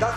10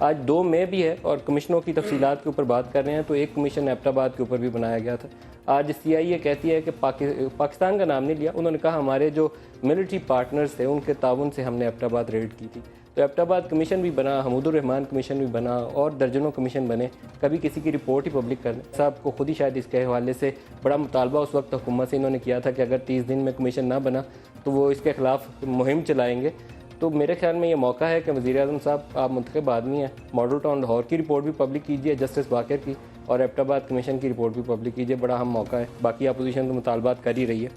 آج 2 مئی بھی ہے اور کمشنوں کی تفصیلات کے اوپر بات کر رہے ہیں تو ایک کمیشن ایبٹ آباد کے اوپر بھی بنایا گیا تھا. آج CIA کہتی ہے کہ پاکستان کا نام نہیں لیا, انہوں نے کہا ہمارے جو ملٹری پارٹنرز تھے ان کے تعاون سے ہم نے ایبٹ آباد ریڈ کی تھی. تو ایبٹ آباد کمیشن بھی بنا, حمود الرحمان کمیشن بھی بنا اور درجنوں کمیشن بنے, کبھی کسی کی رپورٹ ہی پبلک کر دیں. صاحب کو خود ہی شاید اس کے حوالے سے بڑا مطالبہ اس وقت حکومت سے انہوں نے کیا تھا کہ اگر 30 دن میں کمیشن نہ بنا تو وہ اس کے خلاف مہم چلائیں گے. تو میرے خیال میں یہ موقع ہے کہ وزیر اعظم صاحب آپ منتخب آدمی ہیں, ماڈل ٹاؤن لاہور کی رپورٹ بھی پبلک کیجیے, جسٹس باقر کی, اور ایبٹ آباد کمیشن کی رپورٹ بھی پبلک کیجیے. بڑا اہم موقع ہے, باقی اپوزیشن تو مطالبات کر ہی رہی ہے.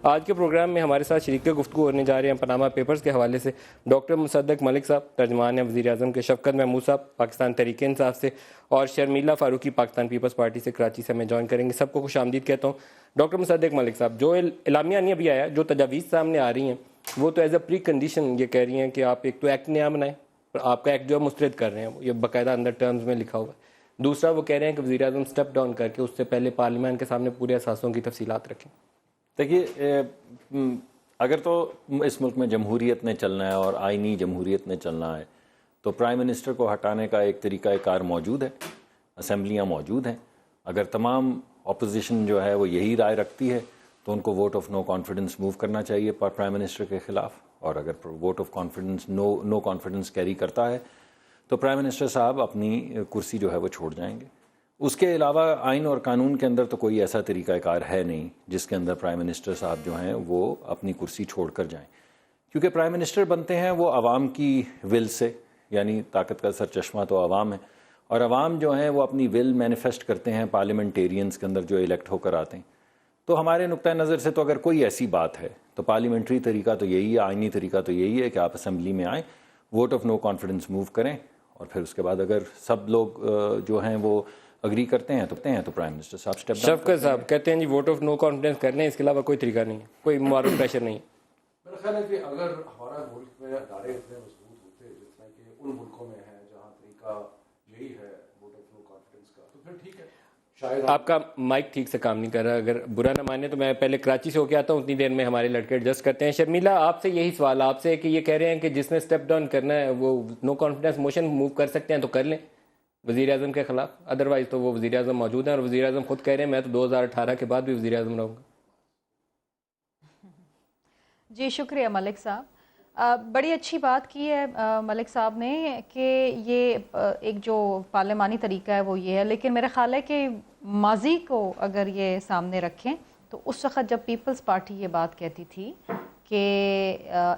آج کے پروگرام میں ہمارے ساتھ شریک گفتگو ہونے جا رہے ہیں پاناما پیپرز کے حوالے سے ڈاکٹر مصدق ملک صاحب, ترجمان ہیں وزیر اعظم کے, شفقت محمود صاحب پاکستان تحریک انصاف سے, اور شرمیلا فاروقی پاکستان پیپلز پارٹی سے کراچی سے ہمیں جوائن کریں گے. سب کو خوش آمدید کہتا ہوں. ڈاکٹر مصدق ملک صاحب, جو اعلامیہ نہیں ابھی آیا, جو تجاویز سامنے آ رہی ہیں وہ تو ایز اے پری کنڈیشن یہ کہہ رہی ہیں کہ آپ ایک تو ایکٹ نیا بنائیں, آپ کا ایکٹ جو ہے مسترد کر رہے ہیں, یہ باقاعدہ اندر ٹرمز میں لکھا ہوا ہے. دوسرا وہ کہہ رہے ہیں کہ وزیر اعظم اسٹیپ ڈاؤن کر کے اس سے پہلے پارلیمنٹ کے سامنے پورے اثاثوں کی تفصیلات رکھیں. دیکھیے, اگر تو اس ملک میں جمہوریت نے چلنا ہے اور آئینی جمہوریت نے چلنا ہے تو پرائم منسٹر کو ہٹانے کا ایک طریقہ کار موجود ہے, اسمبلیاں موجود ہیں. اگر تمام اپوزیشن جو ہے وہ یہی رائے رکھتی ہے تو ان کو vote of no confidence move کرنا چاہیے پرائم منسٹر کے خلاف, اور اگر vote of confidence no confidence carry کرتا ہے تو پرائم منسٹر صاحب اپنی کرسی جو ہے وہ چھوڑ جائیں گے. اس کے علاوہ آئین اور قانون کے اندر تو کوئی ایسا طریقہ کار ہے نہیں جس کے اندر پرائم منسٹر صاحب جو ہیں وہ اپنی کرسی چھوڑ کر جائیں, کیونکہ پرائم منسٹر بنتے ہیں وہ عوام کی ول سے, یعنی طاقت کا سر چشمہ تو عوام ہے, اور عوام جو ہیں وہ اپنی ول مینیفیسٹ کرتے ہیں پارلیمنٹیرینز کے اندر جو الیکٹ ہو کر آتے ہیں. تو ہمارے نقطۂ نظر سے تو اگر کوئی ایسی بات ہے تو پارلیمنٹری طریقہ تو یہی ہے, آئینی طریقہ تو یہی ہے کہ آپ اسمبلی میں آئیں, vote of no confidence move کریں, اور پھر اس کے بعد اگر سب لوگ جو ہیں وہ اگری کرتے ہیں تو پرائم منسٹر صاحب اسٹیپ ڈاؤن. شفقت صاحب کہتے ہیں جی ووٹ آف نو کانفیڈنس کرنے ہیں, اس کے علاوہ کوئی طریقہ نہیں ہے, کوئی مارل پریشر نہیں ہے. میرا خیال ہے کہ اگر ہمارا ملک میں ادارے اتنے مضبوط ہوتے جتنا کہ ان ملکوں میں ہیں جہاں طریقہ یہی ہے ووٹ آف نو کانفیڈنس کا, تو پھر ٹھیک ہے. شاید آپ کا مائک ٹھیک سے کام نہیں کر رہا, اگر برا نہ مانے تو میں پہلے کراچی سے ہو کے آتا ہوں, اتنی دیر میں ہمارے لڑکے ایڈجسٹ کرتے ہیں. شرمیلا آپ سے یہی سوال آپ سے کہ یہ کہہ رہے ہیں کہ جس نے اسٹیپ ڈاؤن کرنا ہے وہ نو کانفیڈنس موشن موو کر سکتے ہیں تو کر لیں وزیر اعظم کے خلاف, ادروائز تو وہ وزیر اعظم موجود ہیں اور وزیر اعظم خود کہہ رہے ہیں میں تو 2018 کے بعد بھی وزیر اعظم رہوں گا. جی شکریہ ملک صاحب, بڑی اچھی بات کی ہے ملک صاحب نے کہ یہ ایک جو پارلیمانی طریقہ ہے وہ یہ ہے, لیکن میرا خیال ہے کہ ماضی کو اگر یہ سامنے رکھیں تو اس وقت جب پیپلز پارٹی یہ بات کہتی تھی کہ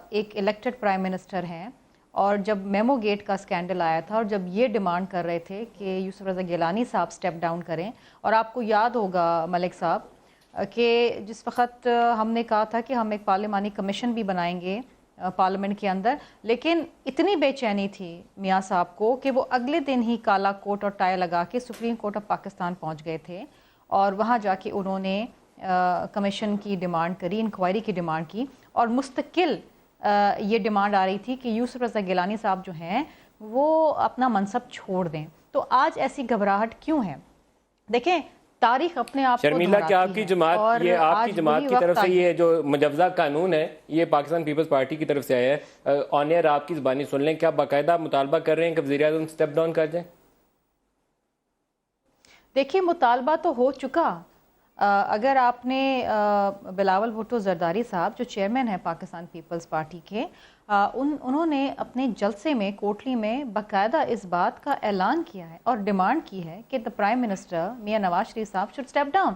ایک الیکٹڈ پرائم منسٹر ہیں, اور جب میمو گیٹ کا اسکینڈل آیا تھا اور جب یہ ڈیمانڈ کر رہے تھے کہ یوسف رضا گیلانی صاحب اسٹیپ ڈاؤن کریں, اور آپ کو یاد ہوگا ملک صاحب کہ جس وقت ہم نے کہا تھا کہ ہم ایک پارلیمانی کمیشن بھی بنائیں گے پارلیمنٹ کے اندر, لیکن اتنی بے چینی تھی میاں صاحب کو کہ وہ اگلے دن ہی کالا کوٹ اور ٹائی لگا کے سپریم کورٹ آف پاکستان پہنچ گئے تھے, اور وہاں جا کے انہوں نے کمیشن کی ڈیمانڈ کری, انکوائری کی ڈیمانڈ کی, اور مستقل یہ ڈیمانڈ آ رہی تھی کہ یوسف رضا گیلانی صاحب جو ہیں وہ اپنا منصب چھوڑ دیں. تو آج ایسی گھبراہٹ کیوں ہے؟ دیکھیں تاریخ اپنے آپ کو شرمیلا کیا آپ کی جماعت, یہ آپ کی جماعت کی طرف سے یہ جو مجوزہ قانون ہے یہ پاکستان پیپلز پارٹی کی طرف سے آیا ہے, آن ایئر آپ کی زبانی سن لیں, کیا باقاعدہ مطالبہ کر رہے ہیں کہ وزیر اعظم اسٹیپ ڈاؤن کر جائیں؟ دیکھیے مطالبہ تو ہو چکا. اگر آپ نے بلاول بھٹو زرداری صاحب جو چیئرمین ہیں پاکستان پیپلز پارٹی کے, انہوں نے اپنے جلسے میں کوٹلی میں باقاعدہ اس بات کا اعلان کیا ہے اور ڈیمانڈ کی ہے کہ the prime minister Mian Nawaz Sharif صاحب شوڈ اسٹیپ ڈاؤن,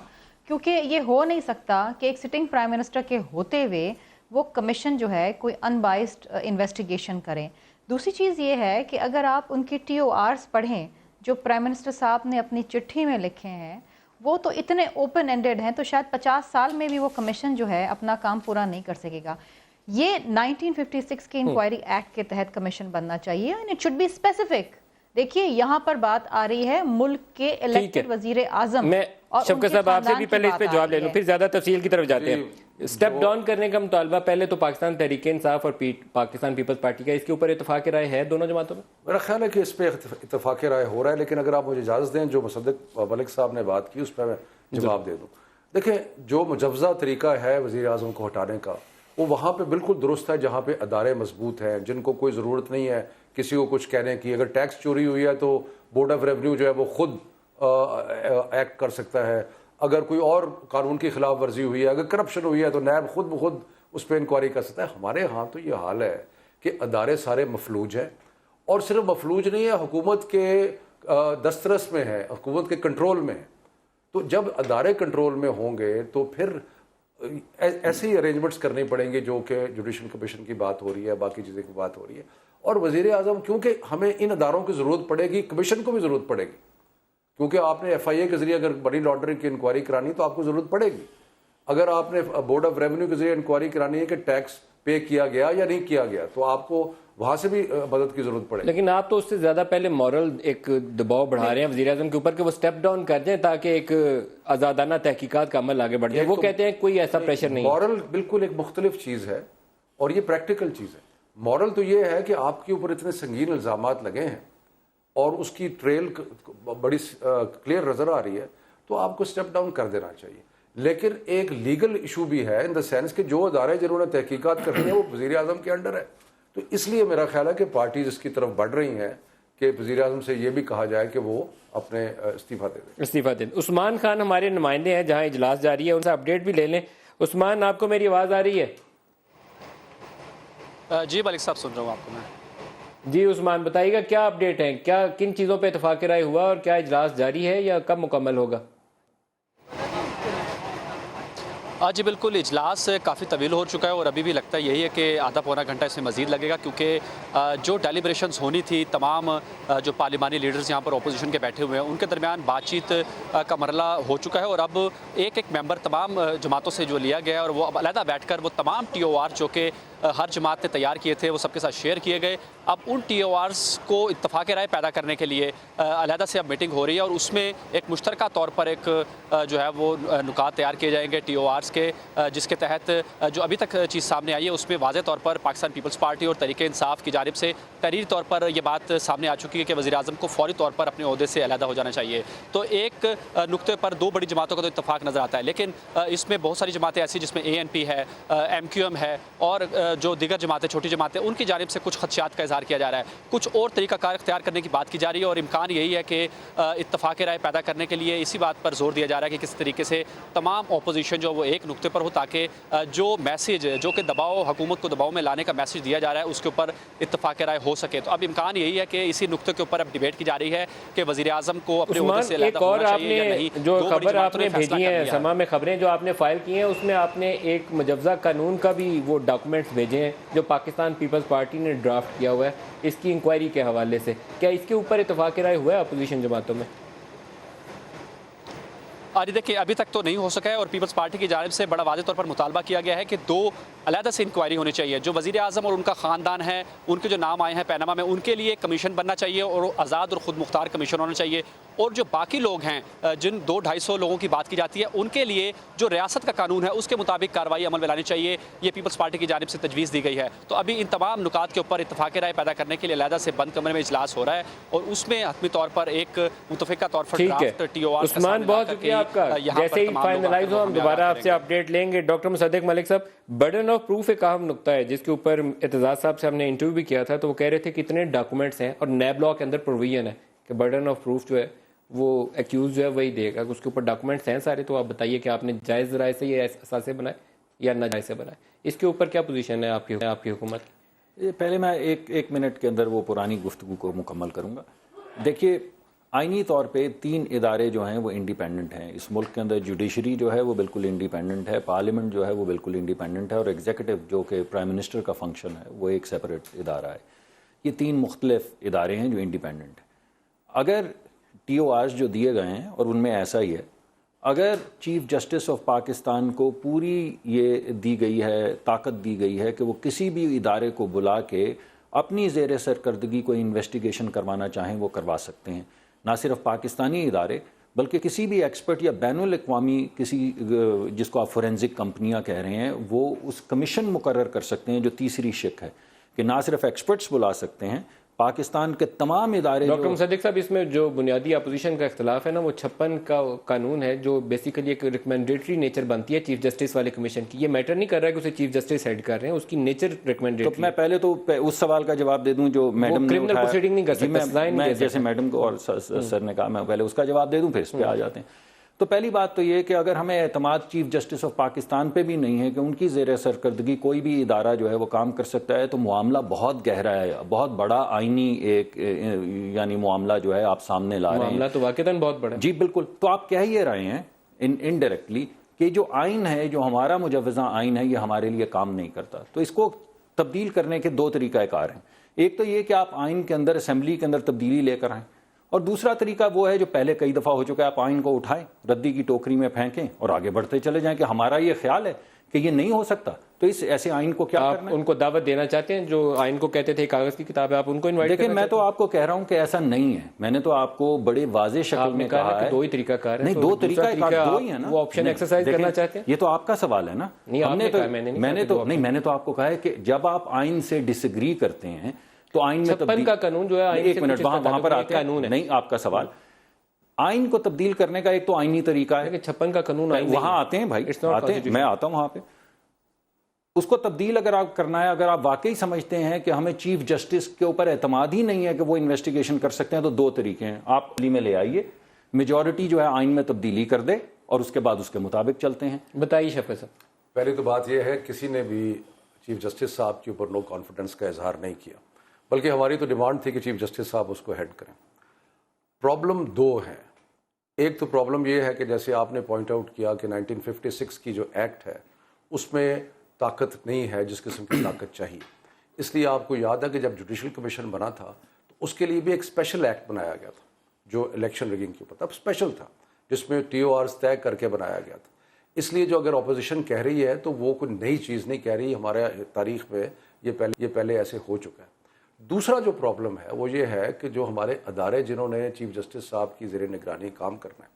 کیونکہ یہ ہو نہیں سکتا کہ ایک سٹنگ پرائم منسٹر کے ہوتے ہوئے وہ کمیشن جو ہے کوئی ان بائسڈ انویسٹیگیشن کریں. دوسری چیز یہ ہے کہ اگر آپ ان کے TORs پڑھیں جو پرائم منسٹر صاحب نے اپنی چٹھی میں لکھے ہیں وہ تو اتنے اوپن اینڈڈ ہیں, تو شاید 50 سال میں بھی وہ کمیشن جو ہے اپنا کام پورا نہیں کر سکے گا. یہ 1956 کے انکوائری ایکٹ کے تحت کمیشن بننا چاہیے, and it should be specific. دیکھیے یہاں پر بات آ رہی ہے ملک کے الیکٹڈ وزیر اعظم, میں شفقت صاحب آپ سے بھی پہلے اس پہ جواب لے لوں پھر زیادہ تفصیل کی طرف جاتے ہیں. اسٹیپ ڈاؤن کرنے کا مطالبہ پہلے تو پاکستان تحریک انصاف اور پاکستان پیپلز پارٹی کا, اس کے اوپر اتفاق رائے ہے دونوں جماعتوں میں؟ میرا خیال ہے کہ اس پہ اتفاق رائے ہو رہا ہے, لیکن اگر آپ مجھے اجازت دیں جو مصدق ملک صاحب نے بات کی اس پہ میں جواب دے دوں. دیکھیں جو مجوزہ طریقہ ہے وزیر اعظم کو ہٹانے کا وہ وہاں پہ بالکل درست ہے جہاں پہ ادارے مضبوط ہیں، جن کو کوئی ضرورت نہیں ہے کسی کو کچھ کہنے کی. اگر ٹیکس چوری ہوئی ہے تو بورڈ آف ریونیو جو ہے وہ خود ایکٹ کر سکتا ہے. اگر کوئی اور قانون کی خلاف ورزی ہوئی ہے، اگر کرپشن ہوئی ہے تو نیب خود بخود اس پہ انکوائری کر سکتا ہے. ہمارے ہاں تو یہ حال ہے کہ ادارے سارے مفلوج ہیں، اور صرف مفلوج نہیں ہے، حکومت کے دسترس میں ہے، حکومت کے کنٹرول میں ہے. تو جب ادارے کنٹرول میں ہوں گے تو پھر ایسے ہی ارینجمنٹس کرنی پڑیں گے جو کہ جوڈیشل کمیشن کی بات ہو رہی ہے، باقی چیزیں کی بات ہو رہی ہے. اور وزیر اعظم، کیونکہ ہمیں ان اداروں کی ضرورت پڑے گی، کمیشن کو بھی ضرورت پڑے گی، کیونکہ آپ نے FIA کے ذریعے اگر منی لانڈرنگ کی انکوائری کرانی تو آپ کو ضرورت پڑے گی. اگر آپ نے بورڈ آف ریونیو کے ذریعے انکوائری کرانی ہے کہ ٹیکس پے کیا گیا یا نہیں کیا گیا تو آپ کو وہاں سے بھی مدد کی ضرورت پڑے گی. لیکن آپ تو اس سے زیادہ پہلے مورل ایک دباؤ بڑھا رہے ہیں وزیر اعظم کے اوپر کہ وہ سٹیپ ڈاؤن کر دیں تاکہ ایک آزادانہ تحقیقات کا عمل آگے بڑھ جائے. وہ کہتے ہیں کوئی ایسا پریشر نہیں. مورل بالکل ایک مختلف چیز ہے اور یہ پریکٹیکل چیز ہے. مورل تو یہ ہے کہ آپ کے اوپر اتنے سنگین الزامات لگے ہیں اور اس کی ٹریل بڑی کلیئر نظر آ رہی ہے تو آپ کو سٹیپ ڈاؤن کر دینا چاہیے. لیکن ایک لیگل ایشو بھی ہے ان دا سینس کہ جو ادارے جنہوں نے تحقیقات کرنی ہے وہ وزیر اعظم کے انڈر ہے. تو اس لیے میرا خیال ہے کہ پارٹیز اس کی طرف بڑھ رہی ہیں کہ وزیر اعظم سے یہ بھی کہا جائے کہ وہ اپنے استعفیٰ دے دیں. عثمان خان ہمارے نمائندے ہیں جہاں اجلاس جاری ہے، ان سے اپڈیٹ بھی لے لیں. عثمان، آپ کو میری آواز آ رہی ہے؟ جی ملک صاحب، سن رہا ہوں آپ کو میں. جی عثمان، بتائیے گا کیا اپڈیٹ ہیں، کیا کن چیزوں پہ اتفاق رائے ہوا اور کیا اجلاس جاری ہے یا کب مکمل ہوگا؟ جی بالکل، اجلاس کافی طویل ہو چکا ہے اور ابھی بھی لگتا ہے یہی ہے کہ آدھا پونا گھنٹہ اس میں مزید لگے گا، کیونکہ جو ڈیلیبریشنز ہونی تھی تمام جو پارلیمانی لیڈرز یہاں پر اپوزیشن کے بیٹھے ہوئے ہیں ان کے درمیان بات چیت کا مرحلہ ہو چکا ہے اور اب ایک ایک ممبر تمام جماعتوں سے جو لیا گیا ہے اور وہ اب علیحدہ بیٹھ کر وہ تمام TOR جو کہ ہر جماعت نے تیار کیے تھے وہ سب کے ساتھ شیئر کیے گئے. اب ان TORs کو اتفاق رائے پیدا کرنے کے لیے علیحدہ سے اب میٹنگ ہو رہی ہے اور اس میں ایک مشترکہ طور پر ایک جو ہے وہ نکات تیار کیے جائیں گے TORs کے، جس کے تحت جو ابھی تک چیز سامنے آئی ہے اس میں واضح طور پر پاکستان پیپلز پارٹی اور تحریک انصاف کی جانب سے تحریری طور پر یہ بات سامنے آ چکی ہے کہ وزیر اعظم کو فوری طور پر اپنے عہدے سے علیحدہ ہو جانا چاہیے. تو ایک نقطے پر دو بڑی جماعتوں کا تو اتفاق نظر آتا ہے، لیکن اس میں بہت ساری جماعتیں ایسی جس میں ANP ہے، MQM ہے اور جو دیگر جماعتیں چھوٹی جماعتیں ان کی جانب سے کچھ خدشات کا اظہار کیا جا رہا ہے. کچھ اور طریقہ کار اختیار کرنے کی بات کی جا رہی ہے اور امکان یہی ہے کہ اتفاق رائے پیدا کرنے کے لیے اسی بات پر زور دیا جا رہا ہے کہ کس طریقے سے تمام اپوزیشن جو وہ ایک نقطے پر ہو تاکہ جو میسیج جو کہ دباؤ حکومت کو دباؤ میں لانے کا میسیج دیا جا رہا ہے اس کے اوپر اتفاق رائے ہو سکے. تو اب امکان یہی ہے کہ اسی نقطے کے اوپر اب ڈیبیٹ کی جا رہی ہے کہ وزیر اعظم کو اپنے عہدے سے علیحدہ ہونا چاہیے یا نہیں. جو خبر آپ نے بھیجی ہے سما میں، خبریں جو آپ نے فائل کی ہیں اس میں آپ نے ایک مجوزہ قانون کا بھی وہ ڈاکومنٹس بھیجے ہیں جو پاکستان پیپلز پارٹی نے ڈرافٹ کیا ہوا ہے اس کی انکوائری کے حوالے سے. کیا اس کے اوپر اتفاق رائے ہوا ہے اپوزیشن جماعتوں میں؟ دیکھیے ابھی تک تو نہیں ہو سکا ہے اور پیپلز پارٹی کی جانب سے بڑا واضح طور پر مطالبہ کیا گیا ہے کہ دو علیحدہ سے انکوائری ہونی چاہیے. جو وزیر اعظم اور ان کا خاندان ہے، ان کے جو نام آئے ہیں پیناما میں، ان کے لیے کمیشن بننا چاہیے اور آزاد اور خود مختار کمیشن ہونا چاہیے. اور جو باقی لوگ ہیں جن 200-250 لوگوں کی بات کی جاتی ہے ان کے لیے جو ریاست کا قانون ہے اس کے مطابق کارروائی عمل میں لانی چاہیے. یہ پیپلز پارٹی کی جانب سے تجویز دی گئی ہے. تو ابھی ان تمام نکات کے اوپر اتفاق رائے پیدا کرنے کے لیے علیحدہ سے بند کمرے میں اجلاس ہو رہا ہے اور اس میں حتمی طور پر ایک متفقہ طور پر ڈرافٹ TOR عثمان، بہت شکریہ آپ کا. جیسے ہی فائنلائز ہو ہم دوبارہ آپ سے اپڈیٹ لیں گے. ڈاکٹر مصدق ملک صاحب، برڈن آف پروف ایک اہم نقطہ ہے جس کے اوپر اعتزاز صاحب سے ہم نے انٹرویو بھی کیا تھا تو وہ کہہ رہے تھے کہ اتنے ڈاکومنٹس ہیں اور نیب لا کے اندر پروویژن ہے کہ برڈن آف پروف جو ہے وہ ایکیوز جو ہے وہی دے گا. اس کے اوپر ڈاکومنٹس ہیں سارے. تو آپ بتائیے کہ آپ نے جائز رائے سے یہ اثاثے بنائے یا ناجائز سے بنائے، اس کے اوپر کیا پوزیشن ہے آپ کی حکومت؟ پہلے میں ایک منٹ کے اندر وہ پرانی گفتگو کو مکمل کروں گا. دیکھیے، آئینی طور پہ 3 ادارے جو ہیں وہ انڈیپینڈنٹ ہیں اس ملک کے اندر. جوڈیشری جو ہے وہ بالکل انڈیپینڈنٹ ہے، پارلیمنٹ جو ہے وہ بالکل انڈیپینڈنٹ ہے اور ایگزیکٹو جو کہ پرائم منسٹر کا فنکشن ہے وہ ایک سیپریٹ ادارہ ہے. یہ 3 مختلف ادارے ہیں جو انڈیپینڈنٹ ہیں. اگر TORs جو دیے گئے ہیں اور ان میں ایسا ہی ہے، اگر چیف جسٹس آف پاکستان کو پوری یہ دی گئی ہے، طاقت دی گئی ہے کہ وہ کسی بھی ادارے کو بلا کے اپنی زیر سرکردگی کو انویسٹیگیشن کروانا چاہیں وہ کروا سکتے ہیں. نہ صرف پاکستانی ادارے بلکہ کسی بھی ایکسپرٹ یا بین الاقوامی کسی جس کو آپ فورینزک کمپنیاں کہہ رہے ہیں وہ اس کمیشن مقرر کر سکتے ہیں جو تیسری شق ہے کہ نہ صرف ایکسپرٹس بلا سکتے ہیں، پاکستان کے تمام ادارے ڈاکٹر مصدق صاحب اس میں جو بنیادی اپوزیشن کا اختلاف ہے نا وہ 56 کا قانون ہے جو بیسیکلی ایک ریکمینڈیٹری نیچر بنتی ہے چیف جسٹس والے کمیشن کی. یہ میٹر نہیں کر رہا ہے کہ اسے چیف جسٹس ہیڈ کر رہے ہیں, اس کی نیچر ریکمینڈیٹری. تو میں پہلے تو اس سوال کا جواب دے دوں جو میڈم نے کرمنل پروسیڈنگ نہیں کر سکتا, میں جیسے میڈم کو اور سر نے کہا میں پہلے اس کا جواب دے دوں پھر اس پہ آ جاتے ہیں. تو پہلی بات تو یہ کہ اگر ہمیں اعتماد چیف جسٹس آف پاکستان پہ بھی نہیں ہے کہ ان کی زیر سرکردگی کوئی بھی ادارہ جو ہے وہ کام کر سکتا ہے, تو معاملہ بہت گہرا ہے, بہت بڑا آئینی ایک یعنی معاملہ جو ہے آپ سامنے لا رہے ہیں. معاملہ تو واقعتاً بہت بڑا ہے. جی بالکل. تو آپ کہہ یہ رہے ہیں انڈائریکٹلی کہ جو آئین ہے, جو ہمارا مجوزہ آئین ہے, یہ ہمارے لیے کام نہیں کرتا. تو اس کو تبدیل کرنے کے دو طریقہ کار ہیں. ایک تو یہ کہ آپ آئین کے اندر اسمبلی کے اندر تبدیلی لے کر آئیں, اور دوسرا طریقہ وہ ہے جو پہلے کئی دفعہ ہو چکا ہے, آپ آئین کو اٹھائیں, ردی کی ٹوکری میں پھینکیں اور آگے بڑھتے چلے جائیں کہ ہمارا یہ خیال ہے کہ یہ نہیں ہو سکتا. تو اس ایسے آئین کو کیا کرنا ہے؟ ان کو دعوت دینا چاہتے ہیں جو آئین کو کہتے تھے کاغذ کی کتاب ہے, آپ ان کو انوائٹ دیکھیں میں تو آپ کو کہہ رہا ہوں کہ ایسا نہیں ہے. میں نے تو آپ کو بڑے واضح شکل میں کہا ہے دو ہی طریقہ کار ہے. نہیں, دو طریقہ کار دو ہی ہے نا. وہ آپشن ایکسرسائز کرنا چاہتے ہیں, یہ تو آپ کا سوال ہے نا. میں نے تو آپ کو کہا ہے کہ جب آپ آئین سے ڈس ایگری کرتے ہیں تو آئین میں 56 کا قانون جو ہے, ایک منٹ وہاں پر آتے ہیں. نہیں, آپ کا سوال آئین کو تبدیل کرنے کا ایک تو آئینی طریقہ ہے. 56 کا قانون وہاں آتے ہیں بھائی, آتے ہیں, میں آتا ہوں وہاں پہ. اس کو تبدیل اگر آپ کرنا ہے, اگر آپ واقعی سمجھتے ہیں کہ ہمیں چیف جسٹس کے اوپر اعتماد ہی نہیں ہے کہ وہ انویسٹیگیشن کر سکتے ہیں, تو دو طریقے ہیں. آپ دلی میں لے آئیے, میجورٹی جو ہے آئین میں تبدیلی کر دے, اور اس کے بعد اس کے مطابق چلتے ہیں. بتائیے شفیع صاحب. پہلی تو بات یہ ہے کسی نے بھی چیف جسٹس صاحب کے اوپر نو کانفیڈنس کا اظہار نہیں کیا, بلکہ ہماری تو ڈیمانڈ تھی کہ چیف جسٹس صاحب اس کو ہیڈ کریں. پرابلم دو ہیں. ایک تو پرابلم یہ ہے کہ جیسے آپ نے پوائنٹ آؤٹ کیا کہ 1956 کی جو ایکٹ ہے اس میں طاقت نہیں ہے جس قسم کی طاقت چاہیے. اس لیے آپ کو یاد ہے کہ جب جوڈیشل کمیشن بنا تھا تو اس کے لیے بھی ایک اسپیشل ایکٹ بنایا گیا تھا جو الیکشن ریگنگ کے اوپر تھا, اسپیشل تھا, جس میں TORs طے کر کے بنایا گیا تھا. اس لیے جو اگر اپوزیشن کہہ رہی ہے تو وہ کوئی نئی چیز نہیں کہہ رہی, ہمارے تاریخ میں یہ پہلے ایسے ہو چکا ہے. دوسرا جو پرابلم ہے وہ یہ ہے کہ جو ہمارے ادارے جنہوں نے چیف جسٹس صاحب کی زیر نگرانی کام کرنا ہے,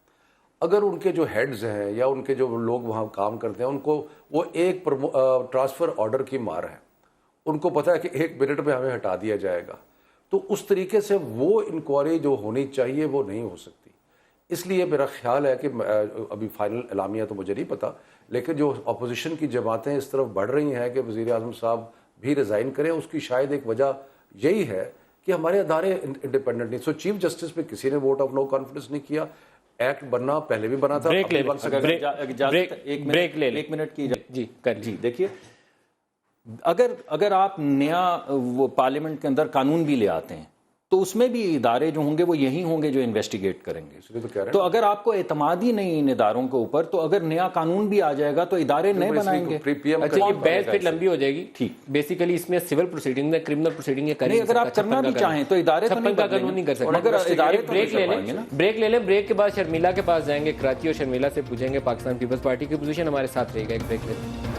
اگر ان کے جو ہیڈز ہیں یا ان کے جو لوگ وہاں کام کرتے ہیں ان کو وہ ایک ٹرانسفر آرڈر کی مار ہے, ان کو پتہ ہے کہ 1 منٹ میں ہمیں ہٹا دیا جائے گا, تو اس طریقے سے وہ انکوائری جو ہونی چاہیے وہ نہیں ہو سکتی. اس لیے میرا خیال ہے کہ ابھی فائنل اعلامیہ تو مجھے نہیں پتا, لیکن جو اپوزیشن کی جماعتیں اس طرف بڑھ رہی ہیں کہ وزیر اعظم صاحب بھی ریزائن کریں, اس کی شاید ایک وجہ یہی ہے کہ ہمارے ادارے انڈیپینڈنٹ نہیں. سو چیف جسٹس پہ کسی نے ووٹ آف نو کانفیڈنس نہیں کیا. ایکٹ بننا پہلے بھی بنا تھا. ایک منٹ کی جی دیکھیے, اگر آپ نیا وہ پارلیمنٹ کے اندر قانون بھی لے آتے ہیں تو اس میں بھی ادارے جو ہوں گے وہ یہی ہوں گے جو انویسٹیگیٹ کریں گے. تو اگر آپ کو اعتماد ہی نہیں ان اداروں کے اوپر, تو اگر نیا قانون بھی آ جائے گا تو ادارے نئے بنائیں گے. اچھا, یہ بحث پھر لمبی ہو جائے گی. ٹھیک, بیسیکلی اس میں سول پروسیڈنگ ہے, کرمنل پروسیڈنگ ہے. نہیں, اگر آپ کرنا بھی چاہیں تو ادارے تو کا قانون نہیں کر سکتے. بریک لے لیں, بریک کے بعد شرمیلا کے پاس جائیں گے کراچی, اور شرمیلا سے پوچھیں گے پاکستان پیپلز پارٹی کی پوزیشن. ہمارے ساتھ رہے گا, ایک بریک لے لیں.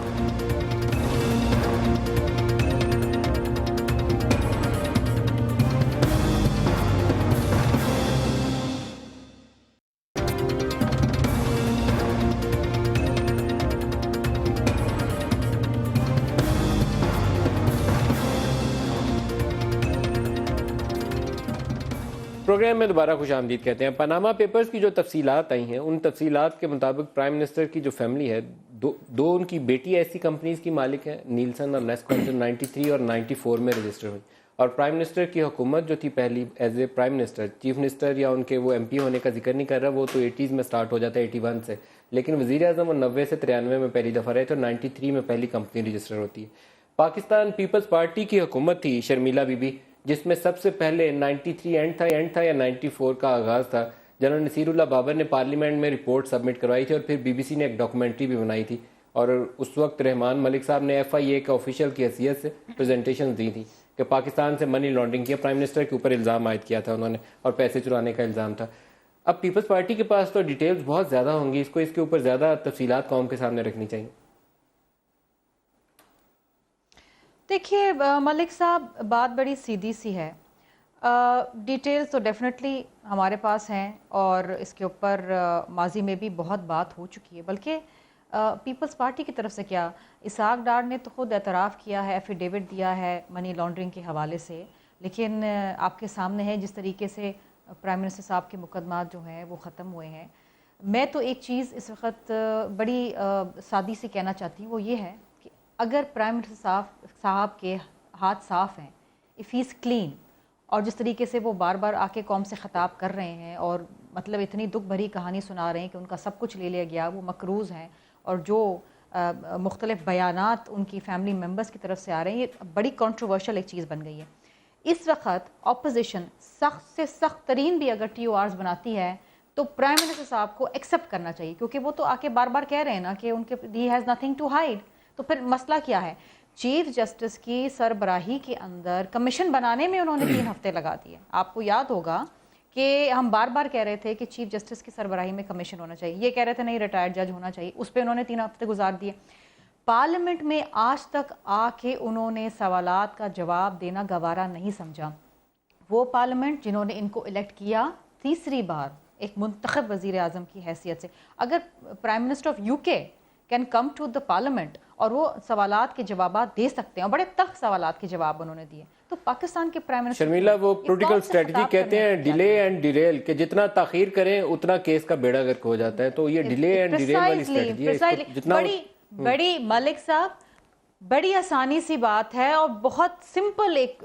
پروگرام میں دوبارہ خوش آمدید کہتے ہیں. پاناما پیپرز کی جو تفصیلات آئی ہیں, ان تفصیلات کے مطابق پرائم منسٹر کی جو فیملی ہے, دو ان کی بیٹی ایسی کمپنیز کی مالک ہیں, نیلسن اور نیسکون, جو 93 اور 94 میں رجسٹر ہوئی. اور پرائم منسٹر کی حکومت جو تھی پہلی as a prime minister, chief minister یا ان کے وہ MP ہونے کا ذکر نہیں کر رہا, وہ تو 80s میں سٹارٹ ہو جاتا ہے, 81 سے. لیکن وزیر اعظم وہ 90 سے 93 میں پہلی دفعہ رہے تھے, اور 93 میں پہلی کمپنی رجسٹر ہوتی ہے. پاکستان پیپلز پارٹی کی حکومت تھی شرمیلا بی بی, جس میں سب سے پہلے 93 اینڈ تھا یا 94 کا آغاز تھا. جنرل نصیر اللہ بابر نے پارلیمنٹ میں رپورٹ سبمٹ کروائی تھی, اور پھر BBC نے ایک ڈاکومنٹری بھی بنائی تھی, اور اس وقت رحمان ملک صاحب نے FIA کے آفیشیل کی حیثیت سے پریزنٹیشن دی تھی کہ پاکستان سے منی لانڈرنگ کیا. پرائم منسٹر کے اوپر الزام عائد کیا تھا انہوں نے, اور پیسے چرانے کا الزام تھا. اب پیپلز پارٹی کے پاس تو ڈیٹیلز بہت زیادہ ہوں گی, اس کے اوپر زیادہ تفصیلات قوم کے سامنے رکھنی چاہیے. دیکھیے ملک صاحب, بات بڑی سیدھی سی ہے. ڈیٹیلز تو ڈیفینیٹلی ہمارے پاس ہیں, اور اس کے اوپر ماضی میں بھی بہت بات ہو چکی ہے. بلکہ پیپلز پارٹی کی طرف سے کیا, اسحاق ڈار نے تو خود اعتراف کیا ہے, ایفیڈیوٹ دیا ہے منی لانڈرنگ کے حوالے سے. لیکن آپ کے سامنے ہے جس طریقے سے پرائم منسٹر صاحب کے مقدمات جو ہیں وہ ختم ہوئے ہیں. میں تو ایک چیز اس وقت بڑی سادی سے کہنا چاہتی ہوں, وہ یہ ہے کہ اگر پرائم منسٹر صاحب کے ہاتھ صاف ہیں, اف ہی از کلین, اور جس طریقے سے وہ بار بار آ کے قوم سے خطاب کر رہے ہیں اور مطلب اتنی دکھ بھری کہانی سنا رہے ہیں کہ ان کا سب کچھ لے لیا گیا, وہ مقروض ہیں, اور جو مختلف بیانات ان کی فیملی ممبرز کی طرف سے آ رہے ہیں, یہ بڑی کنٹروورشل ایک چیز بن گئی ہے. اس وقت اپوزیشن سخت سے سخت ترین بھی اگر ٹی او آرز بناتی ہے تو پرائم منسٹر صاحب کو ایکسیپٹ کرنا چاہیے, کیونکہ وہ تو آ کے بار بار کہہ رہے ہیں نا کہ ان کے ہی ہیز نتھنگ ٹو ہائڈ. تو پھر مسئلہ کیا ہے؟ چیف جسٹس کی سربراہی کے اندر کمیشن بنانے میں انہوں نے 3 ہفتے لگا دیے. آپ کو یاد ہوگا کہ ہم بار بار کہہ رہے تھے کہ چیف جسٹس کی سربراہی میں کمیشن ہونا چاہیے, یہ کہہ رہے تھے نہیں ریٹائرڈ جج ہونا چاہیے, اس پہ انہوں نے 3 ہفتے گزار دیے. پارلیمنٹ میں آج تک آ کے انہوں نے سوالات کا جواب دینا گوارا نہیں سمجھا. وہ پارلیمنٹ جنہوں نے ان کو الیکٹ کیا تیسری بار ایک منتخب وزیر اعظم کی حیثیت سے, اگر prime minister of U K can come to the parliament اور وہ سوالات کے جوابات دے سکتے ہیں, اور بڑے تلخ سوالات کے جواب انہوں نے دیے, تو پاکستان کے پرائم منسٹر شرمیلا وہ پولیٹیکل اسٹریٹجی کہتے ہیں ڈیلے اینڈ ڈیریل, کہ جتنا تاخیر کریں اتنا کیس کا بیڑا گرک ہو جاتا ہے. تو یہ ڈیلے اینڈ ڈیریل والی اسٹریٹجی ہے, جتنا بڑی ملک صاحب بڑی آسانی سی بات ہے اور بہت سمپل ایک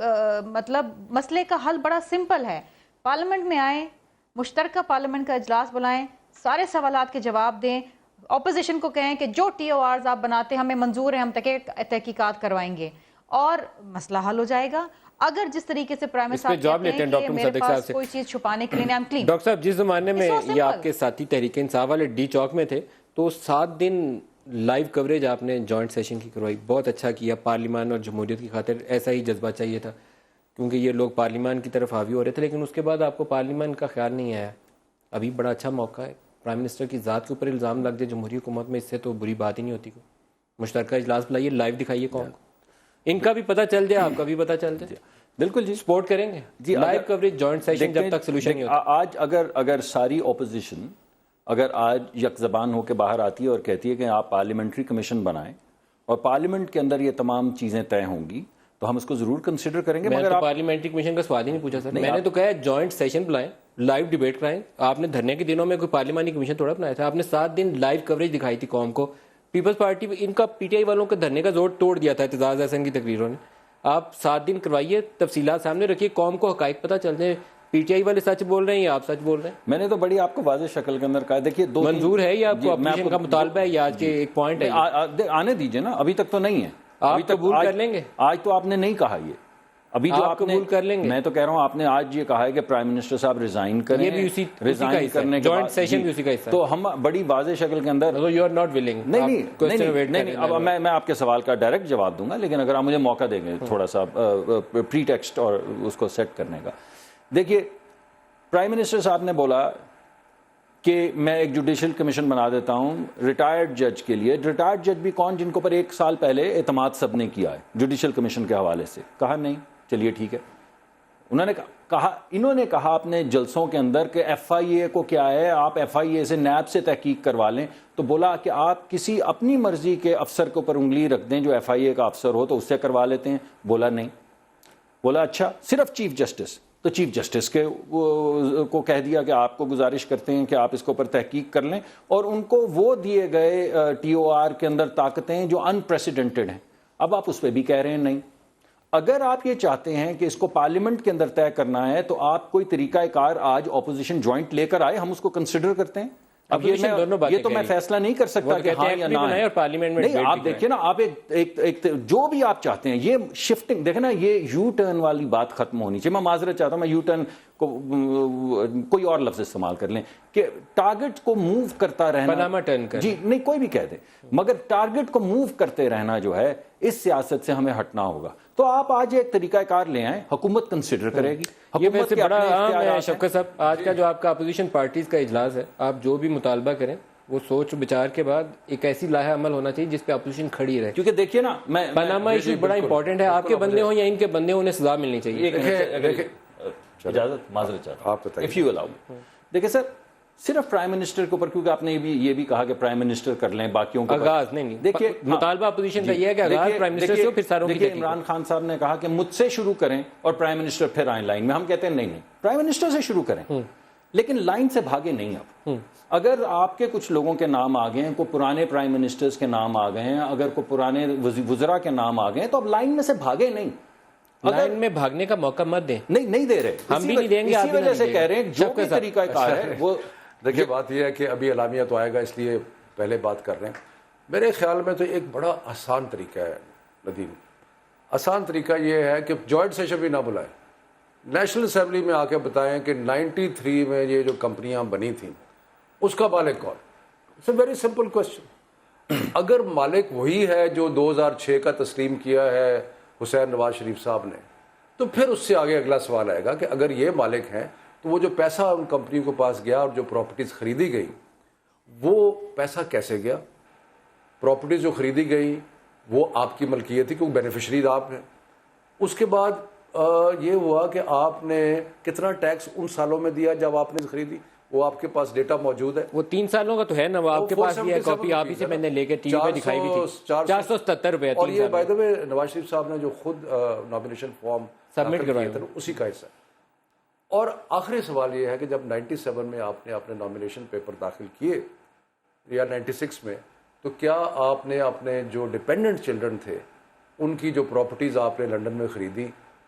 مطلب مسئلے کا حل بڑا سمپل ہے. پارلیمنٹ میں آئیں, مشترکہ پارلیمنٹ کا اجلاس بلائیں, سارے سوالات کے جواب دیں, اپوزیشن کو کہیں کہ جو ٹی او آرز آپ بناتے ہمیں منظور ہیں, ہم تحقیقات کروائیں گے اور مسئلہ حل ہو جائے گا. اگر جس طریقے سے پرائم منسٹر صاحب کہتے ہیں کہ میرے پاس کوئی چیز چھپانے کے لیے نہیں, I'm clean. ڈاکٹر صاحب جس زمانے میں یہ آپ کے ساتھی تحریک انصاف والے ڈی چوک میں تھے تو 7 دن لائیو کوریج آپ نے جوائنٹ سیشن کی کروائی, بہت اچھا کیا. پارلیمان اور جمہوریت کی خاطر ایسا ہی جذبہ چاہیے تھا, کیونکہ یہ لوگ پارلیمان کی طرف حاوی ہو رہے تھے, لیکن اس کے بعد آپ کو پارلیمان کا خیال نہیں آیا. ابھی بڑا اچھا موقع ہے, پرائم منسٹر کی ذات کے اوپر الزام لگ جائے جمہوری حکومت میں, اس سے تو بری بات ہی نہیں ہوتی. کوئی مشترکہ اجلاس بلائیے, لائیو دکھائیے قوم کو, ان کا بھی پتہ چل جائے, آپ کا بھی پتہ چل جائے. بالکل جی, سپورٹ کریں گے جی لائیو کوریج جوائنٹ سیشن جب تک سولوشن نہیں ہوتا. آج اگر ساری اپوزیشن اگر آج یک زبان ہو کے باہر آتی ہے اور کہتی ہے کہ آپ پارلیمنٹری کمیشن بنائیں اور پارلیمنٹ کے اندر یہ تمام چیزیں طے ہوں گی, تو ہم اس کو ضرور کنسیڈر کریں گے. میں تو پارلیمنٹری کمیشن کا سوال ہی نہیں پوچھا سر, میں نے تو کہا جوائنٹ سیشن بلائیں, لائیو ڈیبیٹ کرائیں. آپ نے دھرنے کے دنوں میں کوئی پارلیمانی کمیشن تھوڑا بنایا تھا, آپ نے 7 دن لائیو کوریج دکھائی تھی قوم کو. پیپلز پارٹی ان کا پی ٹی آئی والوں کے دھرنے کا زور توڑ دیا تھا اعتزاز احسن کی تقریروں نے. آپ 7 دن کروائیے, تفصیلات سامنے رکھیے, قوم کو حقائق پتہ چل جائے, پی ٹی آئی والے سچ بول رہے ہیں یا آپ سچ بول رہے ہیں. میں نے تو بڑی آپ کو واضح شکل کے اندر کہا, دیکھیے منظور ہے یا آپ کو اپوزیشن کا مطالبہ ہے یا آج کے ایک پوائنٹ ہے, آنے دیجئے نا, ابھی تک تو نہیں ہے. آپ قبول کر لیں گے؟ آج تو آپ نے نہیں کہا یہ, ابھی جو آپ قبول کر لیں گے. میں تو کہہ رہا ہوں آپ نے آج یہ کہا ہے کہ پرائم منسٹر صاحب ریزائن کریں, یہ بھی اسی ریزائن کرنے کے جوائنٹ سیشن بھی اسی کا حصہ ہے. تو ہم بڑی واضح شکل کے اندر یو آر ناٹ ولنگ. نہیں, اب میں آپ کے سوال کا ڈائریکٹ جواب دوں گا, لیکن اگر آپ مجھے موقع دیں گے تھوڑا سا پری ٹیکسٹ اور اس کو سیٹ کرنے کا. دیکھیے پرائم منسٹر صاحب نے بولا کہ میں ایک جوڈیشل کمیشن بنا دیتا ہوں ریٹائرڈ جج کے لیے. ریٹائرڈ جج بھی کون, جن کو پر 1 سال پہلے اعتماد سب نے کیا ہے جوڈیشل کمیشن کے حوالے سے. کہا نہیں, چلیے ٹھیک ہے. انہوں نے کہا اپنے جلسوں کے اندر کہ ایف آئی اے کو کیا ہے, آپ ایف آئی اے سے نیب سے تحقیق کروا لیں. تو بولا کہ آپ کسی اپنی مرضی کے افسر کے اوپر انگلی رکھ دیں, جو ایف آئی اے کا افسر ہو تو اس سے کروا لیتے ہیں. بولا نہیں, بولا اچھا صرف چیف جسٹس. تو چیف جسٹس کو کہہ دیا کہ آپ کو گزارش کرتے ہیں کہ آپ اس کے اوپر تحقیق کر لیں, اور ان کو وہ دیے گئے ٹی او آر کے اندر طاقتیں جو انپریسیڈنٹڈ ہیں. اب آپ اس پہ بھی کہہ رہے ہیں نہیں. اگر آپ یہ چاہتے ہیں کہ اس کو پارلیمنٹ کے اندر طے کرنا ہے تو آپ کوئی طریقہ کار آج اپوزیشن جوائنٹ لے کر آئے, ہم اس کو کنسیڈر کرتے ہیں. اب یہ تو میں فیصلہ نہیں کر سکتا کہ ہاں یا نہ ہے. نہیں, آپ دیکھیں نا, آپ ایک جو بھی آپ چاہتے ہیں, یہ شفٹنگ دیکھیں نا, یہ یو ٹرن والی بات ختم ہونی چاہیے. میں معذرت چاہتا ہوں, میں یو ٹرن کو کوئی اور لفظ استعمال کر لیں کہ ٹارگٹ کو موو کرتا رہنا, جی نہیں کوئی بھی کہہ دے, مگر ٹارگٹ کو موو کرتے رہنا جو ہے, اس سیاست سے ہمیں ہٹنا ہوگا. تو آپ آج ایک طریقہ کار لے آئیں, حکومت کنسیڈر کرے گی. یہ ویسے بڑا عام ہے شوکت صاحب, آج کا جو آپ کا اپوزیشن پارٹیز کا اجلاس ہے, آپ جو بھی مطالبہ کریں وہ سوچ بچار کے بعد ایک ایسی لائحہ عمل ہونا چاہیے جس پہ اپوزیشن کھڑی رہے. کیونکہ دیکھیے نا, پاناما ایشو بڑا امپورٹنٹ ہے, آپ کے بندے ہوں یا ان کے بندے ہوں, انہیں سزا ملنی چاہیے. اجازت, معذرت چاہتا ہوں, آپ بتائیے, اف یو الاؤ. دیکھیں سر, صرف پرائم منسٹر کے اوپر، کیونکہ آپ نے یہ بھی کہا کہ پرائم منسٹر کر لیں باقیوں کو آغاز نہیں دیکھیے مطالبہ اپوزیشن کا یہ ہے کہ آغاز پرائم منسٹر سے ہو، پھر ساروں کی دیکھیے عمران خان صاحب نے کہا کہ مجھ سے شروع کریں اور پرائم منسٹر پھر آئیں لائن میں. ہم کہتے ہیں نہیں پرائم منسٹر سے شروع کریں لیکن لائن سے بھاگے نہیں. اب اگر آپ کے کچھ لوگوں کے نام آ گئے ہیں، کوئی پرانے پرائم منسٹرز کے نام آ گئے ہیں، اگر کوئی پرانے وزراء کے نام آ گئے ہیں، تو اب لائن میں سے بھاگے نہیں. لائن میں بھاگنے کا موقع مت دیں. نہیں دے رہے، ہم بھی نہیں دیں گے. اسی وجہ سے کہہ رہے ہیں جو بھی طریقہ کار ہے وہ. دیکھیے بات یہ ہے کہ ابھی اعلامیہ تو آئے گا، اس لیے پہلے بات کر رہے ہیں. میرے خیال میں تو ایک بڑا آسان طریقہ ہے ندیم. آسان طریقہ یہ ہے کہ جوائنٹ سیشن بھی نہ بلائیں، نیشنل اسمبلی میں آ کے بتائیں کہ 93 میں یہ جو کمپنیاں بنی تھیں اس کا مالک کون. It's a very simple question. اگر مالک وہی ہے جو 2006 کا تسلیم کیا ہے حسین نواز شریف صاحب نے، تو پھر اس سے آگے اگلا سوال آئے گا کہ اگر یہ مالک ہیں تو وہ جو پیسہ ان کمپنیوں کے پاس گیا اور جو پراپرٹیز خریدی گئی وہ پیسہ کیسے گیا. پراپرٹیز جو خریدی گئی وہ آپ کی ملکیت تھی کیونکہ بینیفیشریز آپ ہیں. اس کے بعد یہ ہوا کہ آپ نے کتنا ٹیکس ان سالوں میں دیا جب آپ نے خریدی، وہ آپ کے پاس ڈیٹا موجود ہے. وہ 3 سالوں کا تو ہے نا، وہ آپ کے پاس بھی ہے، کاپی آپ ہی سے میں نے لے کے ٹی وی پہ دکھائی بھی تھی. 477 روپے. اور یہ بائی دا وے نواز شریف صاحب نے جو خود نامینیشن فارم سبمٹ کروایا تھا اسی کا حصہ. اور آخری سوال یہ ہے کہ جب 97 میں آپ نے اپنے نامینیشن پیپر داخل کیے یا 96 میں، تو کیا آپ نے اپنے جو ڈپینڈنٹ چلڈرن تھے ان کی جو پراپرٹیز آپ نے لنڈن میں خریدی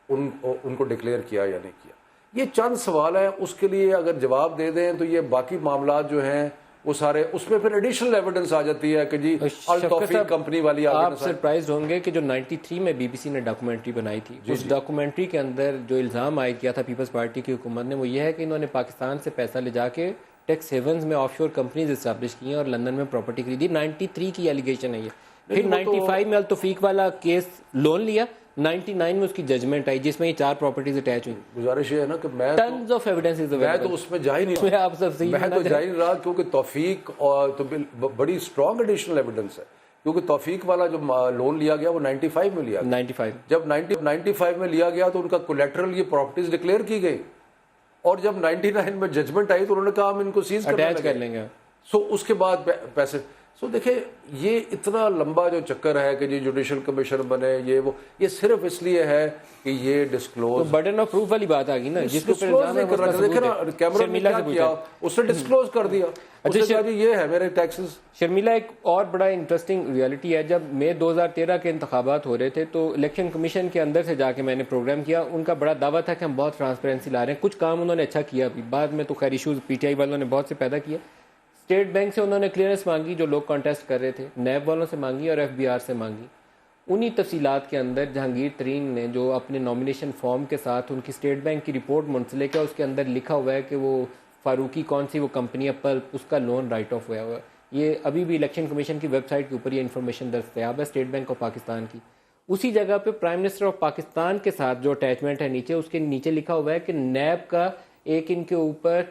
ان کو ڈکلیئر کیا یا نہیں کیا؟ یہ چند سوال ہیں. اس کے لیے اگر جواب دے دیں تو یہ باقی معاملات جو ہیں وہ سارے اس میں پھر ایڈیشنل ایویڈنس آ جاتی ہے کہ جی التوفیق کمپنی والی. آپ سرپرائز ہوں گے کہ جو 93 میں بی بی سی نے ڈاکومنٹری بنائی تھی، اس ڈاکومنٹری کے اندر جو الزام عائد کیا تھا پیپلز پارٹی کی حکومت نے، وہ یہ ہے کہ انہوں نے پاکستان سے پیسہ لے جا کے ٹیکس ہیونز میں آف شور کمپنیز اسٹیبلش کی ہیں اور لندن میں پراپرٹی خریدی. 93 کی ایلیگیشن ہے یہ. پھر 95 میں التوفیق والا کیس لون لیا، 99 میں اس کی ججمنٹ آئی جس میں یہ 4 پراپرٹیز اٹیچ ہوئی. گزارش یہ ہے نا کہ میں ٹنز آف ایویڈنس میں تو اس میں جا ہی نہیں آپ سب سے میں تو جا ہی نہیں رہا کیونکہ توفیق اور تو بڑی اسٹرانگ ایڈیشنل ایویڈنس ہے. کیونکہ توفیق والا جو لون لیا گیا وہ 95 میں لیا گیا. 95 جب 95 میں لیا گیا تو ان کا کولیٹرل یہ پراپرٹیز ڈکلیئر کی گئی، اور جب 99 میں ججمنٹ آئی تو انہوں نے کہا ہم ان کو سیز کر لیں گے. سو اس کے بعد پیسے. سو دیکھیں یہ اتنا لمبا جو چکر ہے کہ جی جوڈیشل کمیشن بنے یہ صرف اس لیے ہے کہ یہ ڈسکلوز برڈن آف پروف والی بات آ گئی نا، جس کو کیمرہ میں کیا کیا اس نے ڈسکلوز کر دیا. اچھا جی یہ ہے میرے ٹیکسز. شرمیلا ایک اور بڑا انٹرسٹنگ ریالٹی ہے، جب مئی 2013 کے انتخابات ہو رہے تھے تو الیکشن کمیشن کے اندر سے جا کے میں نے پروگرام کیا. ان کا بڑا دعویٰ تھا کہ ہم بہت ٹرانسپیرنسی لا رہے ہیں. کچھ کام انہوں نے اچھا کیا بھی، بعد میں تو خیر ایشوز پی ٹی آئی والوں نے بہت سے پیدا کیا. اسٹیٹ بینک سے انہوں نے کلیئرنس مانگی جو لوگ کانٹیسٹ کر رہے تھے، نیب والوں سے مانگی اور ایف بی آر سے مانگی. انہی تفصیلات کے اندر جہانگیر ترین نے جو اپنے نامینیشن فارم کے ساتھ ان کی اسٹیٹ بینک کی رپورٹ منسلک ہے، اس کے اندر لکھا ہوا ہے کہ وہ فاروقی کون سی وہ کمپنی پر اس کا لون رائٹ آف ہوا ہے. یہ ابھی بھی الیکشن کمیشن کی ویب سائٹ کے اوپر یہ انفارمیشن دستیاب ہے اسٹیٹ بینک آف پاکستان کی. اسی جگہ پہ پرائم منسٹر آف پاکستان کے ساتھ جو اٹیچمنٹ ہے نیچے، اس کے نیچے لکھا ہوا ہے کہ نیب کا ایک ان کے اوپر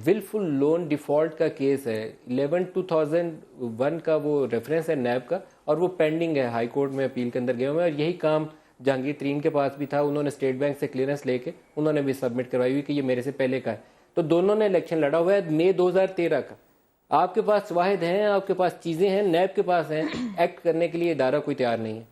ولفل لون ڈیفالٹ کا کیس ہے. 11/2001 کا وہ ریفرنس ہے نیب کا، اور وہ پینڈنگ ہے ہائی کورٹ میں اپیل کے اندر گئے ہوئے ہیں. اور یہی کام جہانگیر ترین کے پاس بھی تھا، انہوں نے اسٹیٹ بینک سے کلیئرنس لے کے انہوں نے بھی سبمٹ کروائی ہوئی کہ یہ میرے سے پہلے کا ہے. تو دونوں نے الیکشن لڑا ہوا ہے مئی 2013 کا. آپ کے پاس واحد ہیں، آپ کے پاس چیزیں ہیں، نیب کے پاس ہیں، ایکٹ کرنے کے لیے ادارہ کوئی تیار نہیں ہے.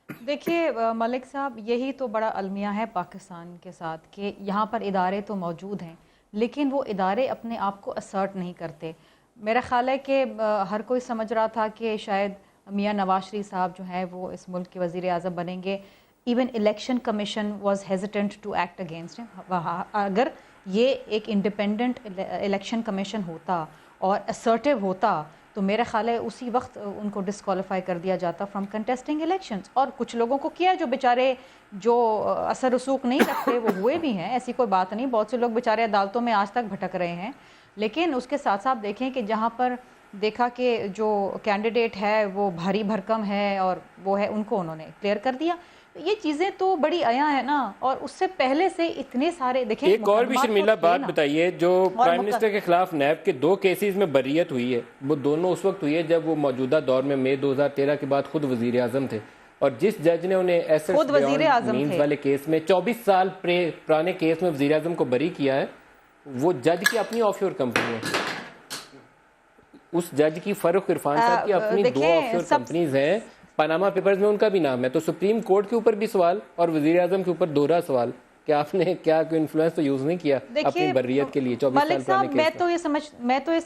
دیکھیے ملک صاحب، یہی تو بڑا المیہ ہے پاکستان کے ساتھ کہ یہاں پر ادارے تو موجود ہیں لیکن وہ ادارے اپنے آپ کو اسرٹ نہیں کرتے. میرا خیال ہے کہ ہر کوئی سمجھ رہا تھا کہ شاید میاں نواز شریف صاحب جو ہیں وہ اس ملک کے وزیر اعظم بنیں گے. Even election commission was hesitant to act against him. اگر یہ ایک انڈیپینڈنٹ الیکشن کمیشن ہوتا اور اسرٹیو ہوتا تو میرا خیال ہے اسی وقت ان کو ڈسکوالیفائی کر دیا جاتا فرام کنٹیسٹنگ الیکشنز. اور کچھ لوگوں کو کیا جو بیچارے جو اثر رسوخ نہیں رکھتے وہ ہوئے بھی ہیں، ایسی کوئی بات نہیں. بہت سے لوگ بیچارے عدالتوں میں آج تک بھٹک رہے ہیں. لیکن اس کے ساتھ ساتھ دیکھیں کہ جہاں پر دیکھا کہ جو کینڈیڈیٹ ہے وہ بھاری بھرکم ہے اور وہ ہے، ان کو انہوں نے کلیئر کر دیا. یہ چیزیں تو بڑی عیاں ہیں نا. اور اس سے پہلے سے اتنے سارے دیکھیں. ایک اور بھی شرمیلا بات بتائیے، جو پرائم منسٹر کے خلاف نیب کے 2 کیسز میں بریت ہوئی ہے، وہ دونوں اس وقت ہوئی ہے جب وہ موجودہ دور میں مئی 2013 کے بعد خود وزیر اعظم تھے. اور جس جج نے انہیں ایسے والے کیس میں 24 سال پرانے کیس میں وزیر اعظم کو بری کیا ہے، وہ جج کی اپنی آف شور کمپنی ہے. اس جج کی فاروق عرفان صاحب کی اپنی 2 آف شور کمپنیز ہیں. پاناما پیپرز میں ان کا بھی نام ہے. تو سپریم کورٹ کے اوپر بھی سوال اور وزیر اعظم کے اوپر دوہرا سوال کہ آپ نے کیا کوئی انفلوئنس تو یوز نہیں کیا اپنی بریت کے لیے 24 سال پرانے کیس. میں تو یہ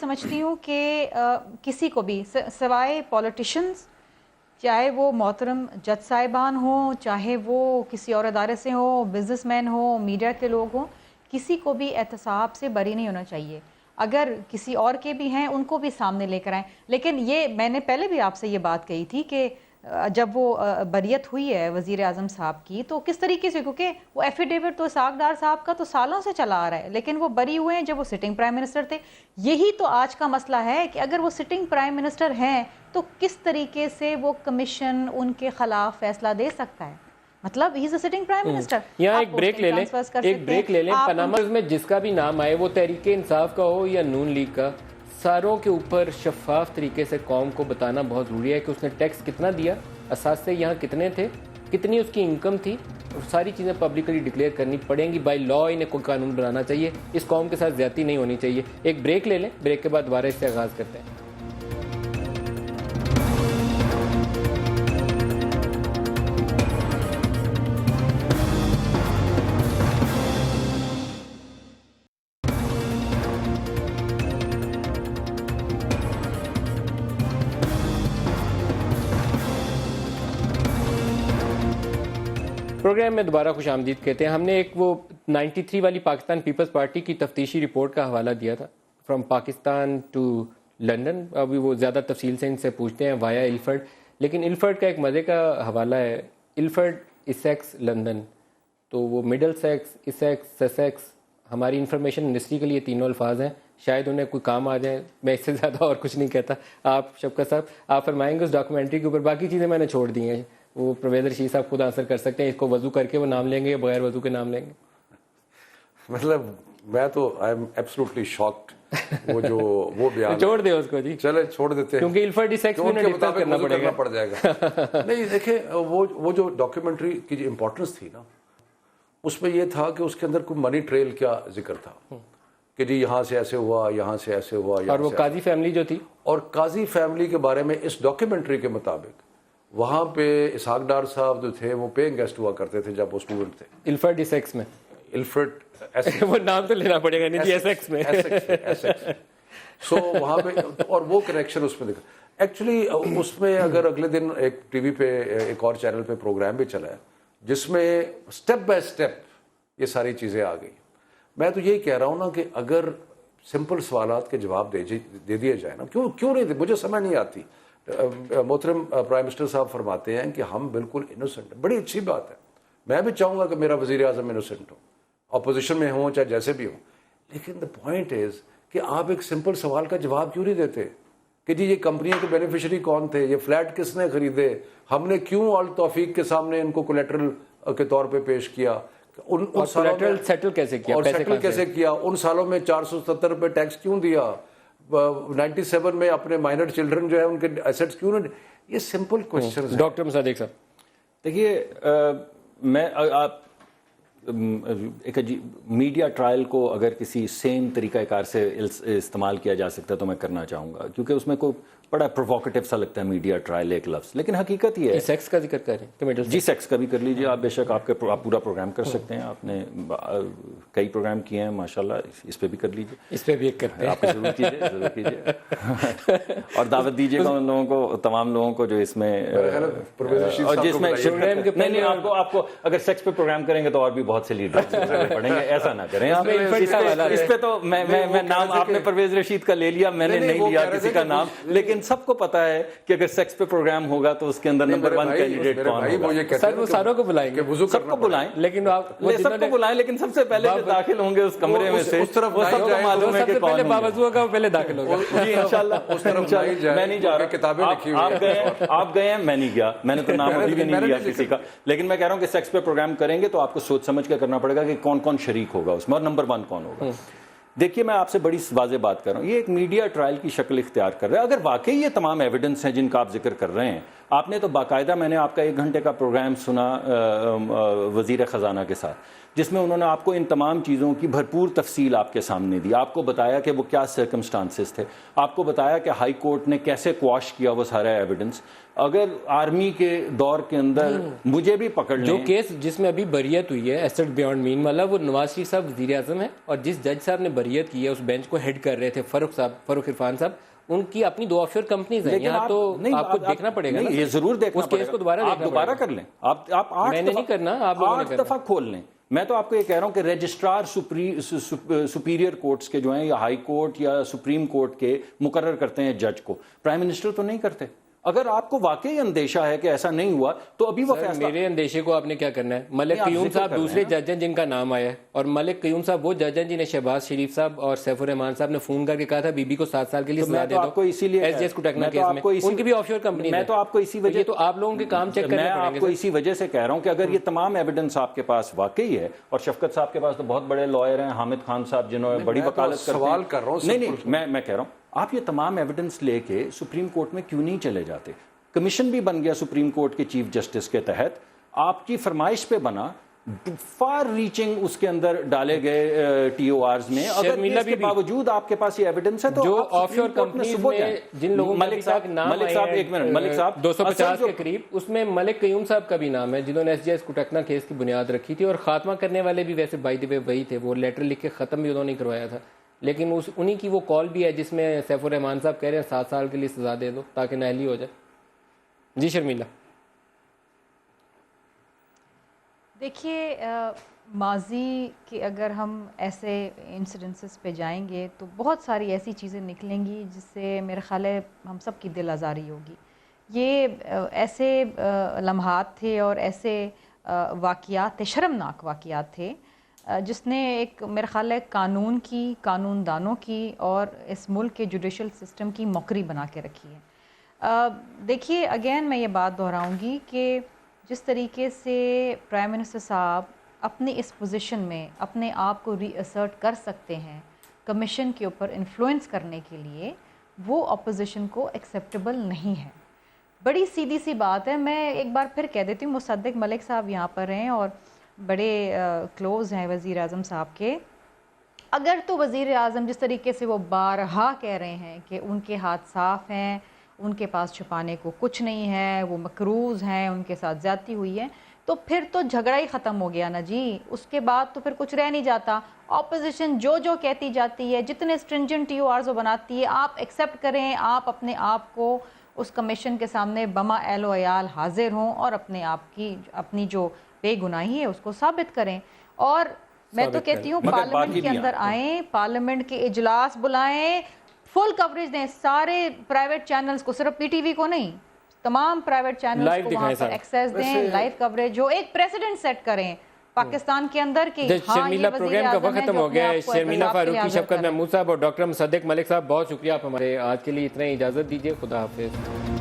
سمجھتی ہوں کہ کسی کو بھی سوائے پولیٹیشنز، چاہے وہ محترم جج صاحبان ہوں، چاہے وہ کسی اور ادارے سے ہوں، بزنس مین ہوں، میڈیا کے لوگ ہوں، کسی کو بھی احتساب سے بری نہیں ہونا چاہیے. اگر کسی اور کے بھی ہیں ان کو بھی سامنے لے کر آئیں. لیکن یہ میں نے پہلے بھی آپ سے یہ بات کہی تھی کہ جب وہ بریت ہوئی ہے وزیر اعظم صاحب کی تو کس طریقے سے، کیونکہ وہ ایفیڈیوٹ تو اسحاق ڈار صاحب کا تو سالوں سے چلا آ رہا ہے، لیکن وہ بری ہوئے ہیں جب وہ سٹنگ پرائم منسٹر تھے. یہی تو آج کا مسئلہ ہے کہ اگر وہ سٹنگ پرائم منسٹر ہیں تو کس طریقے سے وہ کمیشن ان کے خلاف فیصلہ دے سکتا ہے؟ مطلب ہی از اے سٹنگ پرائم منسٹر. یہاں ایک بریک لے لیں. پاناما میں جس کا بھی نام آئے، وہ تحریک انصاف کا ہو یا نون لیگ کا، ساروں کے اوپر شفاف طریقے سے قوم کو بتانا بہت ضروری ہے کہ اس نے ٹیکس کتنا دیا، اثاثے یہاں کتنے تھے، کتنی اس کی انکم تھی، اور ساری چیزیں پبلکلی ڈکلیئر کرنی پڑیں گی. بائی لا انہیں کوئی قانون بنانا چاہیے. اس قوم کے ساتھ زیادتی نہیں ہونی چاہیے. ایک بریک لے لیں، بریک کے بعد دوبارہ اس سے آغاز کرتے ہیں. پروگرام میں دوبارہ خوش آمدید کہتے ہیں. ہم نے ایک وہ 93 والی پاکستان پیپلز پارٹی کی تفتیشی رپورٹ کا حوالہ دیا تھا، فرام پاکستان ٹو لنڈن. ابھی وہ زیادہ تفصیل سے ان سے پوچھتے ہیں وایا الفرڈ. لیکن الفرڈ کا ایک مزے کا حوالہ ہے. Alfred, Essex, London. تو وہ مڈل سیکس، اسیکس، سسیکس، ہماری انفارمیشن منسٹری کے لیے تینوں الفاظ ہیں. شاید انہیں کوئی کام آ جائے. میں اس سے زیادہ اور کچھ نہیں کہتا. آپ شفقت صاحب آپ فرمائیں گے اس ڈاکومنٹری کے اوپر. باقی چیزیں میں نے چھوڑ دی ہیں، وہ پرویز رشید صاحب خود آنسر کر سکتے ہیں. اس کو وضو کر کے وہ نام لیں گے یا بغیر وضو کے نام لیں گے؟ مطلب میں تو آئی ایم ایبسولوٹلی شاکڈ. وہ بیان چھوڑ دے اس کو جی، چلے چھوڑ دیتے ہیں کیونکہ الفرڈ سیکس میں ڈسکس کرنا پڑ جائے گا. نہیں دیکھیں، وہ جو ڈاکیومنٹری کی جو امپورٹنس تھی نا، اس میں یہ تھا کہ اس کے اندر کوئی منی ٹریل کیا ذکر تھا کہ جی یہاں سے ایسے ہوا، یہاں سے ایسے ہوا. اور وہ قاضی فیملی جو تھی، اور قاضی فیملی کے بارے میں اس ڈاکیومنٹری کے مطابق وہاں پہ اسحاق ڈار صاحب جو تھے وہ پیئنگ گیسٹ ہوا کرتے تھے جب وہ اسٹوڈنٹ تھے. الفرڈ اسیکس میں، الفرڈ وہ نام تو لینا پڑے گا نہیں جی، ایسیکس میں. سو وہاں پہ اور وہ کنیکشن اس میں دیکھا. ایکچولی اس میں اگر اگلے دن ایک ٹی وی پہ ایک اور چینل پہ پروگرام بھی چلا ہے جس میں سٹیپ بائی سٹیپ یہ ساری چیزیں آ گئی. میں تو یہی کہہ رہا ہوں نا کہ اگر سمپل سوالات کے جواب دے دیے جائے نا، کیوں نہیں، مجھے سمجھ نہیں آتی. محترم پرائم منسٹر صاحب فرماتے ہیں کہ ہم بالکل انوسنٹ ہیں. بڑی اچھی بات ہے. میں بھی چاہوں گا کہ میرا وزیر اعظم انوسنٹ ہو، اپوزیشن میں ہوں چاہے جیسے بھی ہوں. لیکن دا پوائنٹ از کہ آپ ایک سمپل سوال کا جواب کیوں نہیں دیتے کہ جی یہ کمپنیوں کے بینیفیشری کون تھے، یہ فلیٹ کس نے خریدے، ہم نے کیوں آل توفیق کے سامنے ان کو کولیٹرل کے طور پہ پیش کیا، ان سالوں میں سیٹل کیسے کیا، ان سالوں میں 470 روپے ٹیکس کیوں دیا، 97 میں اپنے مائنر چلڈرن جو ہے ان کے ایسٹس کیوں نہیں. یہ سمپل کوشچن. ڈاکٹر مصدق صاحب دیکھیے، میں آپ ایک میڈیا ٹرائل کو اگر کسی سیم طریقہ کار سے استعمال کیا جا سکتا ہے تو میں کرنا چاہوں گا، کیونکہ اس میں کوئی بڑا پرووکیٹو سا لگتا ہے میڈیا ٹرائل ایک لفظ. لیکن حقیقت یہ ہے، سیکس کا ذکر کریں جی، سیکس کا بھی کر لیجیے آپ، بے شک آپ پورا پروگرام کر سکتے ہیں. آپ نے کئی پروگرام کیے ہیں ماشاءاللہ، اس پہ بھی کر لیجیے. اس پہ بھی ایک کرتے ہیں آپ ضرور کیجیے اور دعوت دیجیے گا ان لوگوں کو، تمام لوگوں کو جو اس میں اور جس میں نہیں آپ کو اگر سیکس پہ پروگرام کریں گے تو اور بھی بہت سے لیڈر پڑیں گے. ایسا نہ کریں آپ. اس پہ تو میں نام آپ نے پرویز رشید کا لے لیا، میں نے نہیں لیا کسی کا نام. لیکن سب کو پتا ہے کہ اگر سیکس پہ پروگرام ہوگا تو اس کے اندر نمبر 1 کینڈیڈیٹ کون ہوگا. سر وہ ساروں کو بلائیں گے، سب کو بلائیں، لیکن سب کو بلائیں، لیکن سب سے پہلے جو داخل ہوں گے اس کمرے میں سے وہ سب کو معلوم ہے کہ کون ہوگا، وہ پہلے داخل ہوگا. جی انشاءاللہ. میں نہیں جا رہا، آپ گئے ہیں، میں نہیں گیا، میں نے تو نام ابھی بھی نہیں لیا کسی کا. لیکن میں کہہ رہا ہوں کہ سیکس پہ پروگرام کریں گے تو آپ کو سوچ سمجھ کے کرنا پڑے گا کہ کون کون شریک ہوگا اس میں اور نمبر 1 کون ہوگا. دیکھیے میں آپ سے بڑی واضح بات کر رہا ہوں، یہ ایک میڈیا ٹرائل کی شکل اختیار کر رہا ہے. اگر واقعی یہ تمام ایویڈنس ہیں جن کا آپ ذکر کر رہے ہیں، آپ نے تو باقاعدہ، میں نے آپ کا 1 گھنٹے کا پروگرام سنا وزیر خزانہ کے ساتھ، جس میں انہوں نے آپ کو ان تمام چیزوں کی بھرپور تفصیل آپ کے سامنے دی، آپ کو بتایا کہ وہ کیا سرکمسٹانسز تھے، آپ کو بتایا کہ ہائی کورٹ نے کیسے کوائش کیا وہ سارا ایویڈنس. اگر آرمی کے دور کے اندر مجھے بھی پکڑ لیں، جو کیس جس میں ابھی بریت ہوئی ہے ایسٹ بیانڈ مین والا، وہ نواز شریف صاحب وزیر اعظم ہیں، اور جس جج صاحب نے بریت کی ہے اس بینچ کو ہیڈ کر رہے تھے فاروق عرفان صاحب، ان کی اپنی 2 آف شور کمپنیز ہیں. یہاں تو آپ کو دیکھنا پڑے گا، یہ ضرور دیکھنا اس کیس کو دوبارہ کر لیں. آپ میں نے نہیں کرنا، آپ 8 دفعہ کھول لیں. میں تو آپ کو یہ کہہ رہا ہوں کہ رجسٹرار سپیریئر کورٹس کے جو ہیں، یا ہائی کورٹ یا سپریم کورٹ کے مقرر کرتے ہیں جج کو، پرائم منسٹر تو نہیں کرتے. اگر آپ کو واقعی اندیشہ ہے کہ ایسا نہیں ہوا تو ابھی وہ فیصلہ. میرے اندیشے کو آپ نے کیا کرنا ہے؟ ملک قیوم صاحب دوسرے جج ہیں جن کا نام آیا ہے، اور ملک قیوم صاحب وہ جج ہیں جنہیں شہباز شریف صاحب اور سیف الرحمان صاحب نے فون کر کے کہا تھا بی بی کو 7 سال کے لیے سزا دے دو ایس جی ایس کوٹیکنا کیس میں. ان کی بھی آف شور کمپنی ہے. میں تو آپ کو اسی وجہ، تو آپ لوگوں کے کام چیک کرنے پڑیں گے. میں آپ کو اسی وجہ سے کہہ رہا ہوں کہ اگر یہ تمام ایویڈنس آپ کے پاس واقعی ہے، اور شفقت صاحب کے پاس تو بہت بڑے لائر ہیں، حامد خان صاحب جنہوں نے بڑی وکالت کرتے ہیں. سوال کر رہا ہوں. نہیں میں کہہ رہا ہوں آپ یہ تمام ایویڈنس لے کے سپریم کورٹ میں کیوں نہیں چلے جاتے؟ کمیشن بھی بن گیا سپریم کورٹ کے چیف جسٹس کے تحت، آپ کی فرمائش پہ بنا، فار ریچنگ اس کے اندر ڈالے گئے ٹی او آرز میں. اگر اس کے باوجود آپ کے پاس یہ ایویڈنس ہے تو جو آف شور کمپنیز میں جن لوگوں ملک صاحب 1 منٹ، ملک صاحب 250 کے قریب، اس میں ملک قیوم صاحب کا بھی نام ہے جنہوں نے ایس جی ایس کوٹیکنا کیس کی بنیاد رکھی تھی، اور خاتمہ کرنے والے بھی ویسے بائی دی وے وہی تھے. وہ لیٹر لکھ کے ختم بھی انہوں نے کروایا تھا، لیکن انہی کی وہ کال بھی ہے جس میں سیف الرحمان صاحب کہہ رہے ہیں 7 سال کے لیے سزا دے دو تاکہ نااہلی ہو جائے. جی شرمیلا. دیکھیے ماضی کے اگر ہم ایسے انسیڈنسز پہ جائیں گے تو بہت ساری ایسی چیزیں نکلیں گی جس سے میرا خیال ہے ہم سب کی دل آزاری ہوگی. یہ ایسے لمحات تھے اور ایسے واقعات تھے، شرمناک واقعات تھے، جس نے ایک میرا خیال ہے قانون کی، قانون دانوں کی اور اس ملک کے جوڈیشل سسٹم کی موکری بنا کے رکھی ہے. دیکھیے اگین میں یہ بات دہراؤں گی کہ جس طریقے سے پرائم منسٹر صاحب اپنی اس پوزیشن میں اپنے آپ کو ری اسرٹ کر سکتے ہیں کمیشن کے اوپر انفلوئنس کرنے کے لیے، وہ اپوزیشن کو ایکسیپٹیبل نہیں ہے. بڑی سیدھی سی بات ہے، میں ایک بار پھر کہہ دیتی ہوں، مصدق ملک صاحب یہاں پر ہیں اور بڑے کلوز ہیں وزیر اعظم صاحب کے. اگر تو وزیر اعظم جس طریقے سے وہ بارہا کہہ رہے ہیں کہ ان کے ہاتھ صاف ہیں، ان کے پاس چھپانے کو کچھ نہیں ہے، وہ مقروض ہیں، ان کے ساتھ زیادتی ہوئی ہے، تو پھر تو جھگڑا ہی ختم ہو گیا نا جی. اس کے بعد تو پھر کچھ رہ نہیں جاتا. اپوزیشن جو کہتی جاتی ہے، جتنے اسٹرنجنٹ ٹی او آرز وہ بناتی ہے، آپ ایکسیپٹ کریں، آپ اپنے آپ کو اس کمیشن کے سامنے بما اہل و عیال حاضر ہوں اور اپنے آپ کی اپنی جو بے گناہی ہے اس کو ثابت کریں. اور میں تو کہتی ہوں پارلیمنٹ کے اندر آئیں، پارلیمنٹ کے اجلاس بلائیں، فل کوریج دیں سارے پرائیویٹ چینلز کو، صرف پی ٹی وی کو نہیں، تمام پرائیویٹ چینلز کو وہاں پر ایکسیس دیں، لائیو کوریج ہو، ایک پریسیڈنٹ سیٹ کریں پاکستان کے اندر کے. شرمیلا پروگرام کا وقت ختم ہو گیا ہے. شرمیلا فاروقی، شفقت محمود صاحب اور ڈاکٹر مصدق ملک صاحب، بہت شکریہ. آپ ہمارے آج کے لیے اتنا ہی، اجازت دیجیے. خدا حافظ.